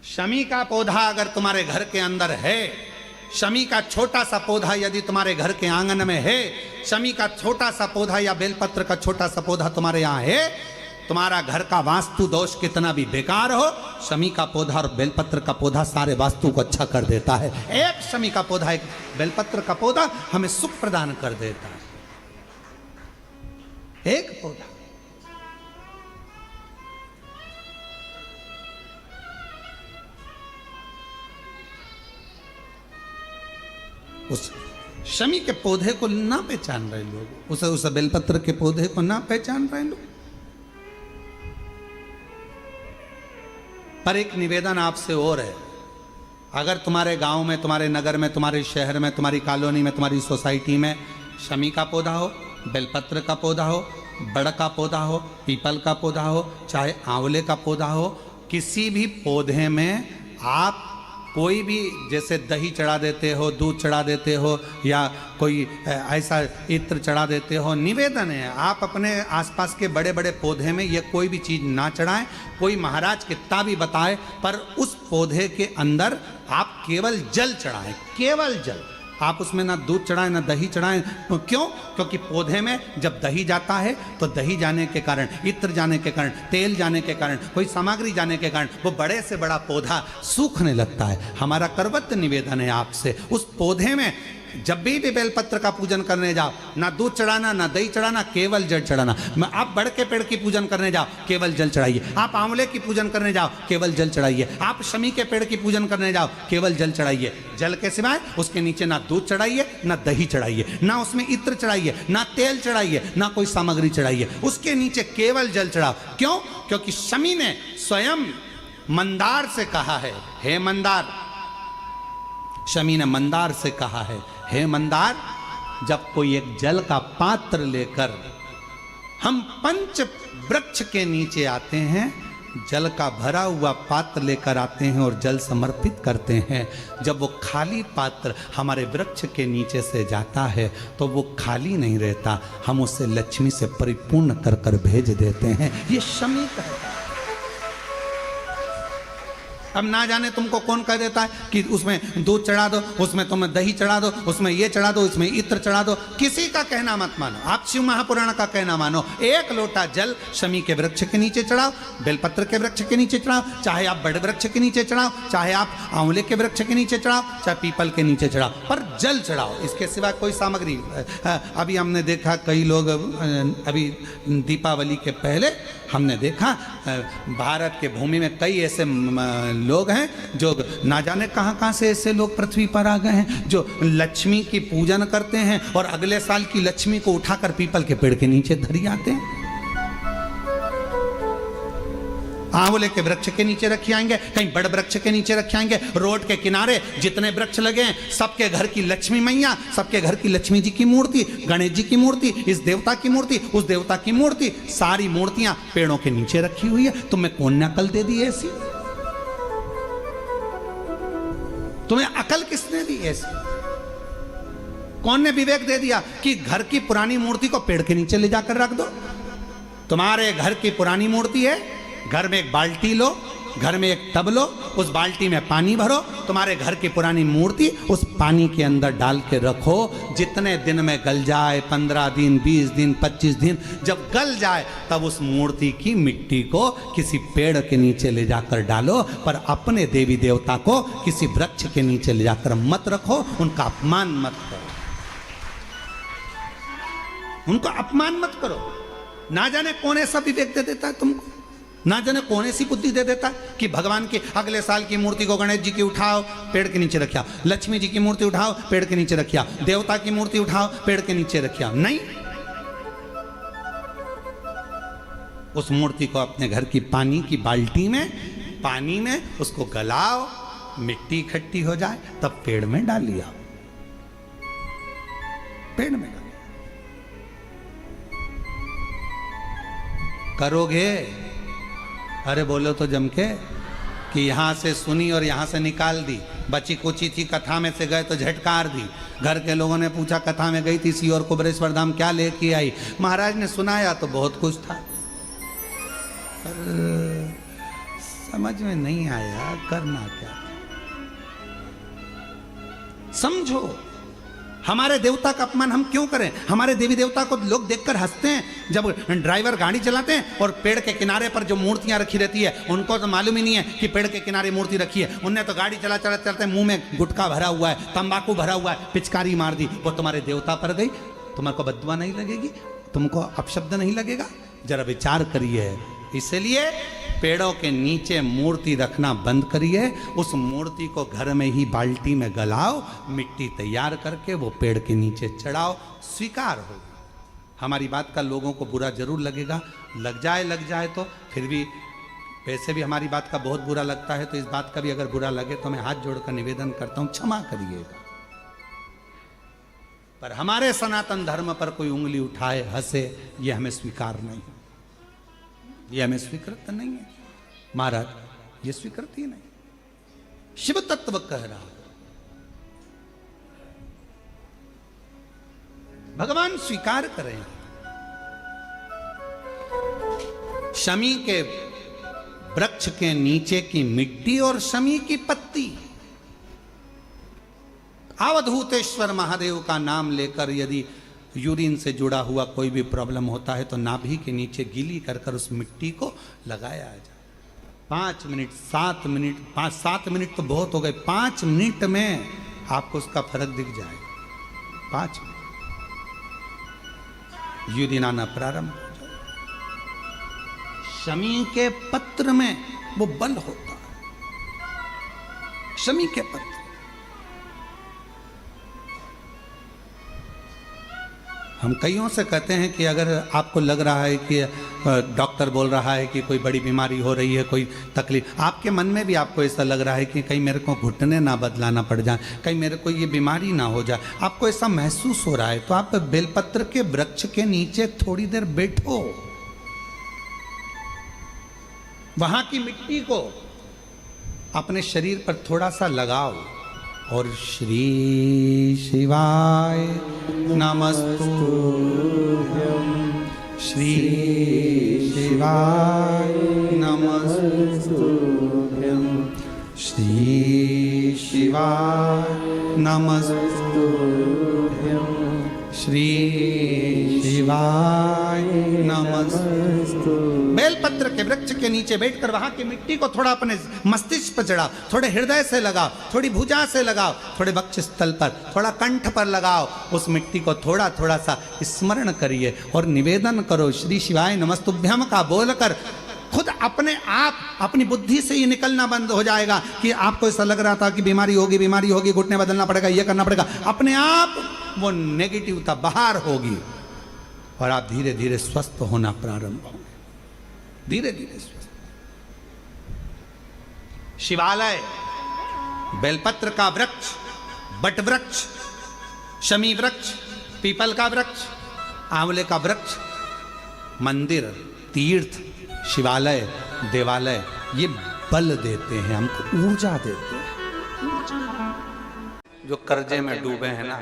S1: शमी का पौधा अगर तुम्हारे घर के अंदर है, शमी का छोटा सा पौधा यदि तुम्हारे घर के आंगन में है, शमी का छोटा सा पौधा या बेलपत्र का छोटा सा पौधा तुम्हारे यहाँ है, तुम्हारा घर का वास्तु दोष कितना भी बेकार हो, शमी का पौधा और बेलपत्र का पौधा सारे वास्तु को अच्छा कर देता है। एक शमी का पौधा, एक बेलपत्र का पौधा हमें सुख प्रदान कर देता है। एक पौधा। उस शमी के पौधे को ना पहचान रहे लोग, उस बेलपत्र के पौधे को ना पहचान रहे लोग। पर एक निवेदन आपसे और है, अगर तुम्हारे गांव में, तुम्हारे नगर में, तुम्हारे शहर में, तुम्हारी कॉलोनी में, तुम्हारी सोसाइटी में शमी का पौधा हो, बेलपत्र का पौधा हो, बड़ का पौधा हो, पीपल का पौधा हो, चाहे आंवले का पौधा हो, किसी भी पौधे में आप कोई भी जैसे दही चढ़ा देते हो, दूध चढ़ा देते हो, या कोई ऐसा इत्र चढ़ा देते हो, निवेदन है आप अपने आसपास के बड़े बड़े पौधे में ये कोई भी चीज़ ना चढ़ाएं। कोई महाराज कितना भी बताए, पर उस पौधे के अंदर आप केवल जल चढ़ाएं, केवल जल। आप उसमें ना दूध चढ़ाएं ना दही चढ़ाएं। क्यों? क्योंकि पौधे में जब दही जाता है तो दही जाने के कारण, इत्र जाने के कारण, तेल जाने के कारण, कोई सामग्री जाने के कारण वो बड़े से बड़ा पौधा सूखने लगता है। हमारा करवत निवेदन है आपसे, उस पौधे में जब भी बेलपत्र का पूजन करने जाओ, ना दूध चढ़ाना ना दही चढ़ाना, केवल जल चढ़ाना। आप बड़ के पेड़ की पूजन करने जाओ, केवल जल चढ़ाइए। आप आंवले की पूजन करने जाओ, केवल जल चढ़ाइए। आप शमी के पेड़ की पूजन करने जाओ, केवल जल चढ़ाइए। जल के सिवाय उसके नीचे ना दूध चढ़ाइए ना दही चढ़ाइए, ना उसमें इत्र चढ़ाइए, ना तेल चढ़ाइए, ना कोई सामग्री चढ़ाइए। उसके नीचे केवल जल चढ़ाओ। क्यों? क्योंकि शमी ने स्वयं मंदार से कहा है, हे मंदार, शमी ने मंदार से कहा है, हे मंदार, जब कोई एक जल का पात्र लेकर हम पंच वृक्ष के नीचे आते हैं, जल का भरा हुआ पात्र लेकर आते हैं और जल समर्पित करते हैं, जब वो खाली पात्र हमारे वृक्ष के नीचे से जाता है तो वो खाली नहीं रहता, हम उसे लक्ष्मी से परिपूर्ण कर कर भेज देते हैं। ये शमी कहता है। अब ना जाने तुमको कौन कह देता है कि उसमें दूध चढ़ा दो, उसमें तुम्हें दही चढ़ा दो, उसमें ये चढ़ा दो, इसमें इत्र चढ़ा दो। किसी का कहना मत मानो, आप शिव महापुराण का कहना मानो। एक लोटा जल शमी के वृक्ष के नीचे चढ़ाओ, बेलपत्र के वृक्ष के नीचे चढ़ाओ, चाहे आप बड़े वृक्ष के नीचे चढ़ाओ, चाहे आप आंवले के वृक्ष के नीचे चढ़ाओ, चाहे पीपल के नीचे चढ़ाओ, पर जल चढ़ाओ। इसके सिवा कोई सामग्री। अभी हमने देखा कई लोग, अभी दीपावली के पहले हमने देखा भारत के भूमि में कई ऐसे लोग हैं जो ना जाने कहां कहां से ऐसे लोग पृथ्वी पर आ गए हैं जो लक्ष्मी की पूजन करते हैं और अगले साल की लक्ष्मी को उठाकर पीपल के पेड़ के नीचे धरी आते हैं। आंवले के वृक्ष के नीचे रखे आएंगे, कहीं बड़ वृक्ष के नीचे रखे आएंगे। रोड के किनारे जितने वृक्ष लगे हैं, सबके घर की लक्ष्मी मैया, सबके घर की लक्ष्मी जी की मूर्ति, गणेश जी की मूर्ति, इस देवता की मूर्ति, उस देवता की मूर्ति, सारी मूर्तियां पेड़ों के नीचे रखी हुई है। तुम्हें कौन ने अकल दे दी ऐसी? तुम्हें अकल किसने दी ऐसी? कौन ने विवेक दे दिया कि घर की पुरानी मूर्ति को पेड़ के नीचे ले जाकर रख दो? तुम्हारे घर की पुरानी मूर्ति है, घर में एक बाल्टी लो, घर में एक टब लो, उस बाल्टी में पानी भरो, तुम्हारे घर की पुरानी मूर्ति उस पानी के अंदर डाल के रखो। जितने दिन में गल जाए, 15 दिन, 20 दिन, 25 दिन, जब गल जाए तब उस मूर्ति की मिट्टी को किसी पेड़ के नीचे ले जाकर डालो, पर अपने देवी देवता को किसी वृक्ष के नीचे ले जाकर मत रखो, उनका अपमान मत करो, उनको अपमान मत करो। ना जाने कौन ऐसा विवेक दे देता है तुमको, ना जाने कौन ऐसी बुद्धि दे देता है कि भगवान की अगले साल की मूर्ति को गणेश जी की उठाओ, पेड़ के नीचे रखिया, लक्ष्मी जी की मूर्ति उठाओ, पेड़ के नीचे रखिया, देवता की मूर्ति उठाओ, पेड़ के नीचे रखिया। नहीं, उस मूर्ति को अपने घर की पानी की बाल्टी में, पानी में उसको गलाओ, मिट्टी इकट्ठी हो जाए तब पेड़ में डाल लिया, पेड़ में डाल। करोगे? अरे बोलो तो जम के कि यहाँ से सुनी और यहाँ से निकाल दी, बची कुची थी, कथा में से गए तो झटकार दी। घर के लोगों ने पूछा कथा में गई थी सीहोर कुबरेश्वर धाम, क्या लेके आई? महाराज ने सुनाया तो बहुत कुछ था, पर समझ में नहीं आया करना क्या। समझो, हमारे देवता का अपमान हम क्यों करें? हमारे देवी देवता को लोग देखकर हंसते हैं। जब ड्राइवर गाड़ी चलाते हैं और पेड़ के किनारे पर जो मूर्तियां रखी रहती है, उनको तो मालूम ही नहीं है कि पेड़ के किनारे मूर्ति रखी है। उनने तो गाड़ी चलाते मुंह में गुटखा भरा हुआ है, तंबाकू भरा हुआ है, पिचकारी मार दी, वो तुम्हारे देवता पर गई। तुम्हारे बददुआ नहीं लगेगी? तुमको अपशब्द नहीं लगेगा? जरा विचार करिए। इसलिए पेड़ों के नीचे मूर्ति रखना बंद करिए, उस मूर्ति को घर में ही बाल्टी में गलाओ, मिट्टी तैयार करके वो पेड़ के नीचे चढ़ाओ, स्वीकार हो। हमारी बात का लोगों को बुरा जरूर लगेगा, लग जाए तो फिर भी, वैसे भी हमारी बात का बहुत बुरा लगता है, तो इस बात का भी अगर बुरा लगे तो मैं हाथ जोड़कर निवेदन करता हूँ, क्षमा करिएगा। पर हमारे सनातन धर्म पर कोई उंगली उठाए, हंसे, ये हमें स्वीकार नहीं, ये हमें स्वीकृत नहीं है महाराज, ये स्वीकृत ही नहीं। शिव तत्व कह रहा। भगवान स्वीकार करें, शमी के वृक्ष के नीचे की मिट्टी और शमी की पत्ती। अवधूतेश्वर महादेव का नाम लेकर यदि यूरिन से जुड़ा हुआ कोई भी प्रॉब्लम होता है तो नाभि के नीचे गीली कर कर उस मिट्टी को लगाया जाए। 5 मिनट 7 मिनट 5-7 मिनट तो बहुत हो गए, 5 मिनट में आपको उसका फर्क दिख जाएगा। 5 मिनट यूरिन आना प्रारंभ हो जाए। शमी के पत्र में वो बल होता है। शमी के पत्र, हम कईयों से कहते हैं कि अगर आपको लग रहा है कि डॉक्टर बोल रहा है कि कोई बड़ी बीमारी हो रही है, कोई तकलीफ, आपके मन में भी आपको ऐसा लग रहा है कि कहीं मेरे को घुटने ना बदलाना पड़ जाए, कहीं मेरे को ये बीमारी ना हो जाए, आपको ऐसा महसूस हो रहा है, तो आप बेलपत्र के वृक्ष के नीचे थोड़ी देर बैठो, वहां की मिट्टी को अपने शरीर पर थोड़ा सा लगाओ और श्री शिवाय नमस्तुभ्यं, श्री शिवाय नमस्तुभ्यं, श्री शिवाय नमस्तुभ्यं, श्री शिवाय नमस्तुभ्यं। बेलपत्र के वृक्ष के नीचे बैठकर वहां की मिट्टी को थोड़ा अपने मस्तिष्क पर चढ़ाओ, थोड़े हृदय से लगाओ, थोड़ी भुजा से लगाओ, थोड़े वक्षस्थल पर, थोड़ा कंठ पर लगाओ। उस मिट्टी को थोड़ा थोड़ा सा स्मरण करिए और निवेदन करो श्री शिवाय नमस्तुभ्यम का बोलकर। खुद अपने आप अपनी बुद्धि से ही निकलना बंद हो जाएगा कि आपको ऐसा लग रहा था कि बीमारी होगी, घुटने बदलना पड़ेगा, ये करना पड़ेगा, अपने आप वो नेगेटिवता बाहर होगी और आप धीरे धीरे स्वस्थ होना प्रारंभ होंगे, धीरे धीरे स्वस्थ। शिवालय, बेलपत्र का वृक्ष, बट वृक्ष, शमी वृक्ष, पीपल का वृक्ष, आंवले का वृक्ष, मंदिर, तीर्थ, शिवालय, देवालय, ये बल देते हैं, हमको ऊर्जा देते हैं। जो कर्जे में डूबे हैं ना,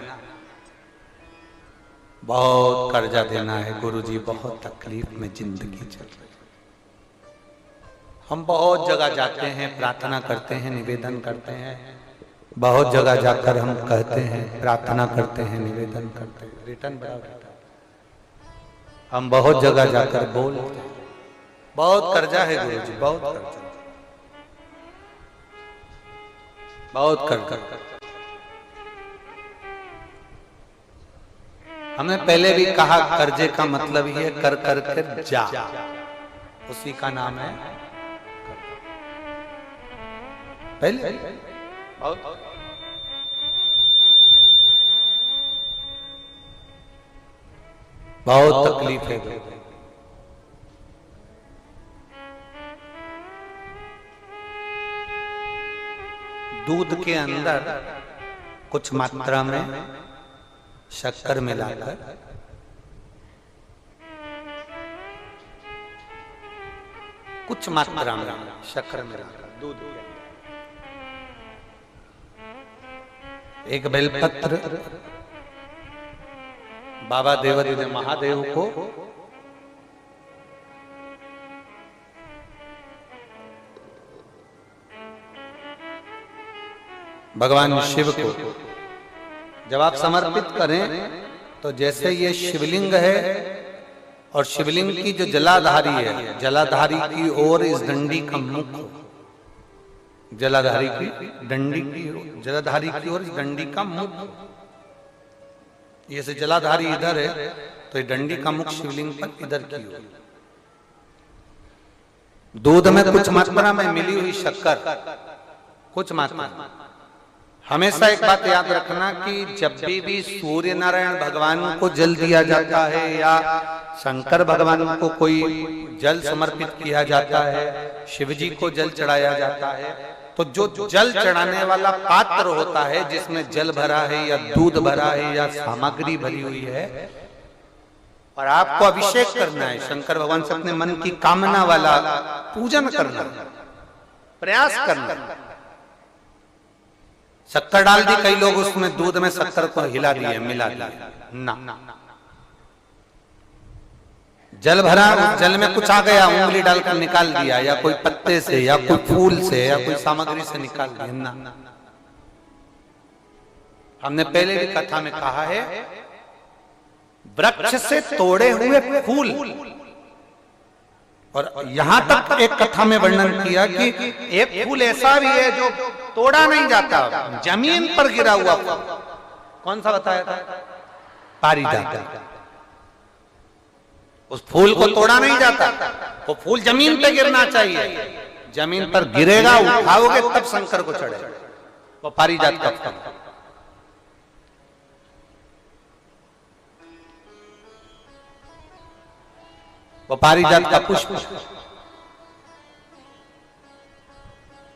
S1: बहुत कर्जा देना है गुरुजी, बहुत तकलीफ में जिंदगी चल रही है। हम बहुत जगह जाते हैं, प्रार्थना करते हैं, निवेदन करते हैं, बहुत जगह जाकर हम कहते हैं, प्रार्थना करते हैं, निवेदन करते हैं, रिटर्न बराबर। हम बहुत जगह जाकर बोलते हैं, बहुत कर्जा है गुरुजी, बहुत कर्जा, बहुत कर्जा। हमने पहले भी कहा कर्जे का मतलब ही है कर कर कर जा, उसी का नाम है पहले। बहुत तकलीफ है। दूध के अंदर कुछ मात्रा में शक्कर मिलाकर कुछ मात्रा में शक्कर मिलाकर दूध के अंदर एक बेलपत्र बाबा देवादिदेव महादेव को भगवान शिव को जब आप समर्पित करें तो जैसे ये शिवलिंग है और शिवलिंग की जो जलाधारी है, जलाधारी की ओर इस डंडी का मुख, जलाधारी की डंडी की, जलाधारी की ओर इस डंडी का मुख, ये से जलाधारी इधर है तो ये डंडी का मुख शिवलिंग पर इधर की ओर। दूध में कुछ मात्रा में मिली हुई शक्कर, कुछ मात्रा। हमेशा एक बात याद रखना कि जब भी सूर्य नारायण भगवान को जल दिया जाता है या शंकर भगवान को कोई जल समर्पित किया जाता है, शिव जी को जल चढ़ाया जाता है, तो जो जल चढ़ाने वाला पात्र होता है जिसमें जल भरा है या दूध भरा है या सामग्री भरी हुई है और आपको अभिषेक करना है, शंकर भगवान से अपने मन की कामना वाला पूजन करना, प्रयास करना, शक्कर डाल दी, कई लोग उसमें दूध में शक्कर को हिला दिए, मिला दिए ना। जल भरा, जल में कुछ आ गया, उंगली डालकर निकाल दिया, या कोई पत्ते से या कोई फूल से या कोई सामग्री से निकाल दिया ना। हमने पहले भी कथा में कहा है, वृक्ष से तोड़े हुए फूल, और यहां तक एक कथा में वर्णन किया कि एक फूल ऐसा भी है जो तोड़ा नहीं जाता, जमीन पर गिरा हुआ फूल। कौन सा बताया था? पारिजात। उस फूल को तोड़ा नहीं जाता, वो फूल जमीन पे गिरना चाहिए, जमीन पर गिरेगा, उठाओगे तब शंकर को चढ़ेगा, वो पारिजात का फल। वो पारिजात का पुष्प,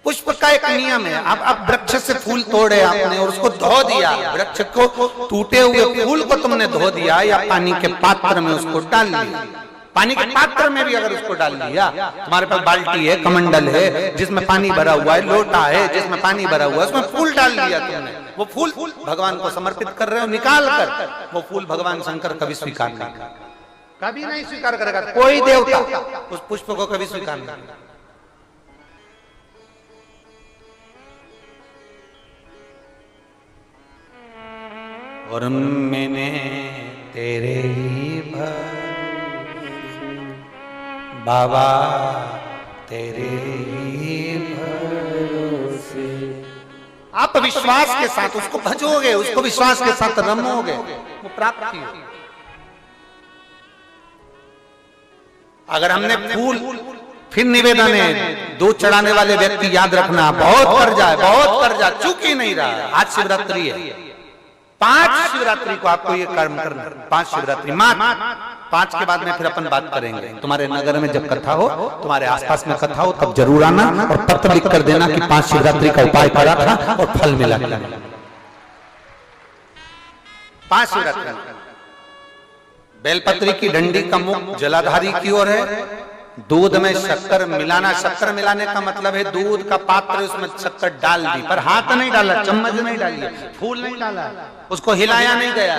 S1: पुष्प का एक नियम है। अब वृक्ष से फूल तोड़े आपने और उसको धो दिया, वृक्ष को, टूटे हुए फूल को तुमने धो दिया, या पानी के पात्र में उसको डाल दिया। पानी के पात्र में भी अगर उसको डाल दिया, तुम्हारे पास बाल्टी है, कमंडल है जिसमें पानी भरा हुआ है, लोटा है जिसमें पानी भरा हुआ है, उसमें फूल डाल दिया तुमने, वो फूल भगवान को समर्पित कर रहे हो, निकाल कर, वो फूल भगवान शंकर कभी स्वीकार नहीं करेगा, कभी नहीं स्वीकार करेगा। कोई देवता उस पुष्प को कभी स्वीकार नहीं करेगा। और मैंने तेरे ही बाबा, तेरे ही भरोसे, आप विश्वास के साथ उसको भजोगे, उसको विश्वास के साथ रमोगे, वो प्राप्ति होगी। अगर हमने फूल, फिर निवेदन है, दूध चढ़ाने वाले व्यक्ति याद रखना, बहुत कर्जा है, बहुत कर्जा, चूक ही नहीं रहा है। आज शिवरात्रि है, 5 शिवरात्रि को आपको ये कर्म करना, 5 शिवरात्रि, 5 के बाद में फिर अपन बात करेंगे। तुम्हारे नगर में जब कथा हो, तुम्हारे आसपास में कथा हो, तब जरूर आना और पत्र लिख कर देना कि 5 शिवरात्रि का उपाय करा था और फल मिला। 5 शिवरात्रि। बेलपत्री की डंडी का मुख जलाधारी की ओर है, दूध में शक्कर मिलाना, शक्कर मिलाने का मतलब है दूध का पात्र, उसमें शक्कर डाल दी, पर हाथ नहीं डाला, चम्मच नहीं डाली, फूल नहीं डाला, उसको हिलाया नहीं गया।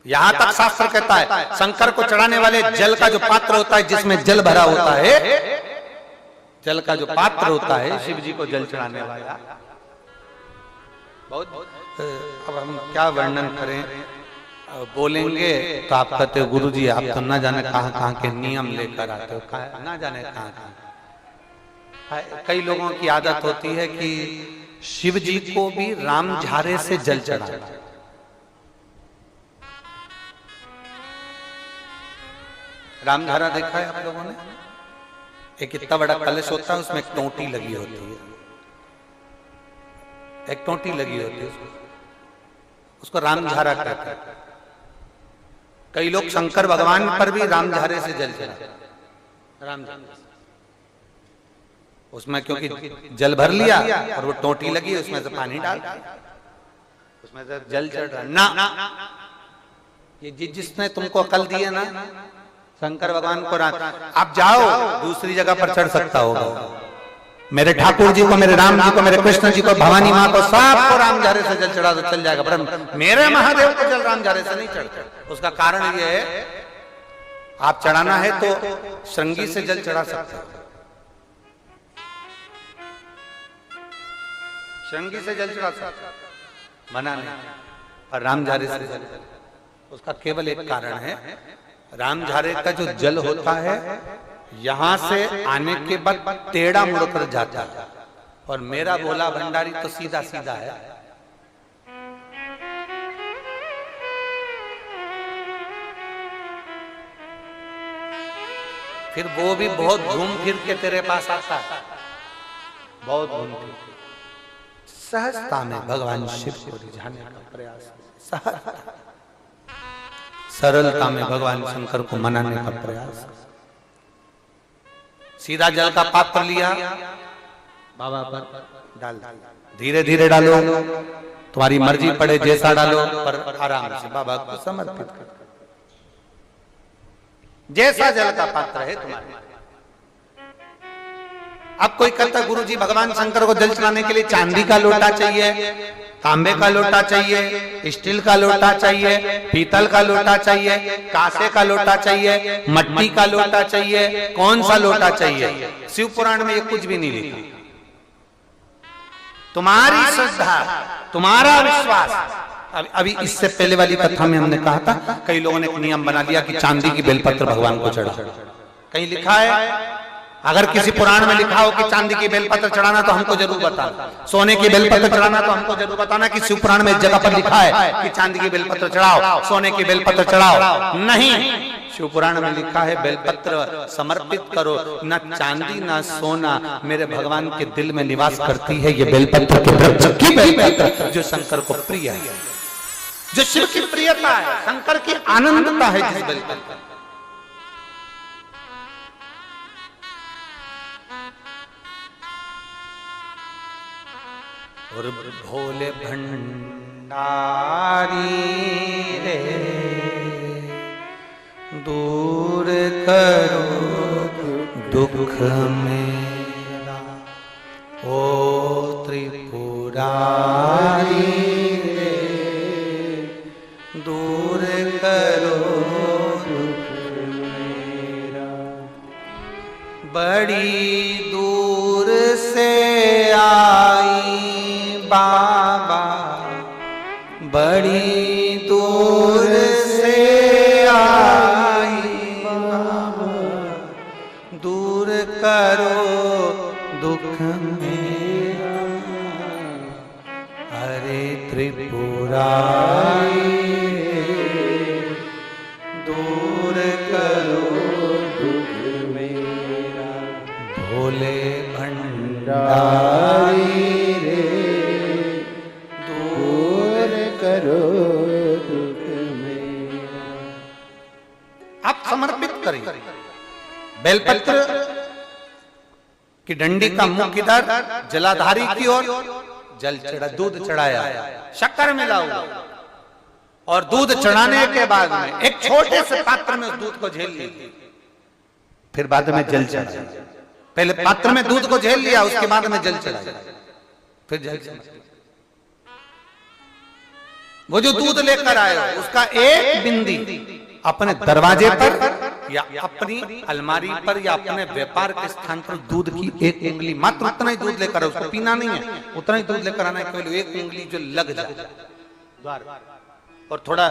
S1: यहां तक शास्त्र कहता है, शंकर को चढ़ाने वाले जल का जो पात्र होता है, जिसमें जल भरा होता है, जल का जो पात्र होता है, शिव जी को जल चढ़ाने वाला, बहुत। अब हम क्या वर्णन करें, बोलेंगे तो आप कहते हो गुरुजी आप तो ना जाने कहां के नियम लेकर आते हो, ना जाने कहां। कई लोगों की आदत होती है कि शिव जी को भी राम झारे से जल चढ़ाना। राम झारा देखा है आप लोगों ने? एक इतना बड़ा कलश होता है, उसमें एक टोंटी लगी होती है, एक टोंटी लगी होती है, उसको रामझारा कहते हैं। कई लोग शंकर भगवान पर भी रामझारे से जल चढ़ाते, रामझारे उसमें, क्योंकि जल भर लिया और वो टोंटी लगी, उसमें से पानी डाल, उसमें से जल चढ़ रहा ना। ये जिसने तुमको अकल दी है ना, शंकर भगवान को आप जाओ दूसरी जगह पर चढ़ सकता होगा, मेरे ठाकुर जी को, मेरे राम जी को, मेरे कृष्ण जी को, भवानी माँ को, सबको रामझारे से जल चढ़ा दो, चल जाएगा, पर मेरे महादेव को जल रामझारे से नहीं चढ़ता। उसका कारण ये है, आप चढ़ाना है तो श्रृंगी से जल चढ़ा सकते हो, श्रृंगी से जल चढ़ा सकते, मना नहीं, और रामझारे से जल, उसका केवल एक कारण है, रामझारे का जो जल होता है यहां से आने के बाद टेढ़ा मुड़कर जाता है, और मेरा भोला भंडारी तो सीधा सीधा है। फिर वो भी बहुत घूम फिर के तेरे पास आता है, बहुत घूम फिर, सहजता में भगवान शिव को रिझाने का प्रयास, सहजता, सरलता में भगवान शंकर को मनाने का प्रयास। सीधा जल का पात्र लिया, बाबा पर डाल, धीरे धीरे डालो, तुम्हारी मर्जी पड़े जैसा डालो, पर आराम से बाबा को समर्पित कर, जैसा जल का पात्र है तुम्हारे। अब कोई कहता है गुरुजी भगवान शंकर को जल चढ़ाने के लिए चांदी का लोटा चाहिए, तांबे का लोटा चाहिए, स्टील का लोटा चाहिए, पीतल का लोटा चाहिए, कांसे का लोटा चाहिए, मट्टी का लोटा चाहिए, कौन सा लोटा चाहिए? शिव पुराण में ये कुछ भी नहीं लिखा। तुम्हारी श्रद्धा, तुम्हारा विश्वास। अभी इससे पहले वाली कथा में हमने कहा था कई लोगों ने एक नियम बना लिया कि चांदी की बेलपत्र भगवान को चढ़ा। कहीं लिखा है? अगर किसी पुराण में लिखा हो कि चांदी की बेलपत्र चढ़ाना तो हमको जरूर बताना, सोने की बेलपत्र चढ़ाना तो हमको जरूर बताना कि शिव पुराण में इस जगह पर लिखा है कि चांदी की बेलपत्र चढ़ाओ, सोने की बेलपत्र चढ़ाओ। नहीं, शिव पुराण में लिखा है बेलपत्र समर्पित करो, न चांदी न सोना, मेरे भगवान के दिल में निवास करती है ये बेलपत्र के वृक्ष की बेलपत्र, जो शंकर को प्रिय है, जो शिव की प्रियता है, शंकर की आनंदता है जिस बेलपत्र। और भोले भंडारी रे दूर करो दुख मेरा, ओ त्रिपुरारी रे दूर करो दुख मेरा। बड़ी दूर से आई बाबा, बड़ी दूर से आई बाबा, दूर करो दुख मेरा। अरे त्रिपुरारी दूर करो दुख मेरा, भोले भंडारी करो दुख मेरा। आप समर्पित करें बेलपत्र की डंडी का मुख इधर, जलाधारी की ओर, जल चढ़ा, दूध चढ़ाया, शक्कर मिलाओ, और दूध चढ़ाने के बाद में एक छोटे से पात्र में उस दूध को झेल लीजिए, फिर बाद में जल चढ़ाया। पहले पात्र में दूध को झेल लिया, उसके बाद में जल चढ़ाया, फिर जल चढ़ाया। वो जो दूध लेकर आए उसका एक बिंदी अपने दरवाजे पर या अपनी अलमारी पर या अपने व्यापार के स्थान पर दूध की एक उंगली, मात्र उतना ही दूध लेकर, उसको पीना नहीं है, उतना ही दूध लेकर आना है, केवल एक उंगली जो लग जाए द्वार, और थोड़ा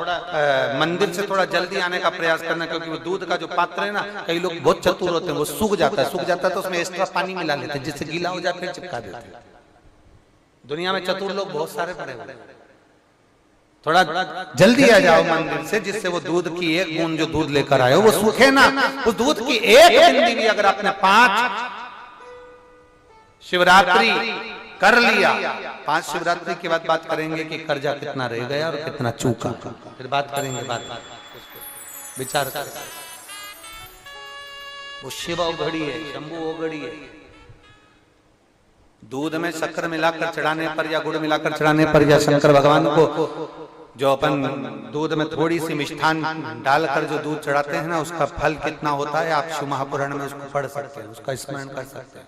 S1: मंदिर से थोड़ा जल्दी आने का प्रयास करना, क्योंकि वो दूध का जो पात्र है ना, कई लोग बहुत चतुर होते हैं, वो सूख जाता है तो उसमें एक्स्ट्रा पानी मिला लेते हैं, जिससे गीला हो जाए फिर चिपका देते हैं। दुनिया में चतुर लोग बहुत सारे पड़े हुए हैं। थोड़ा जल्दी आ जाओ मंदिर से, जिससे वो दूध की एक बूंद जो दूध लेकर आए वो सूखे ना। उस दूध की एक बूंदी भी अगर आपने 5 शिवरात्रि कर लिया, 5 शिवरात्रि के बाद बात करेंगे कि कर्जा कितना रह गया और कितना चूका, फिर बात करेंगे, बात विचार कर। वो शिव औघड़ी है, शंभू औघड़ी है। दूध में शक्कर मिलाकर चढ़ाने पर या गुड़ मिलाकर चढ़ाने पर या शंकर भगवान को जो अपन दूध में थोड़ी सी मिष्ठान डालकर जो दूध चढ़ाते हैं ना, उसका फल कितना होता है आप शिव महापुराण में उसको पढ़ सकते हैं, उसका स्मरण कर सकते हैं।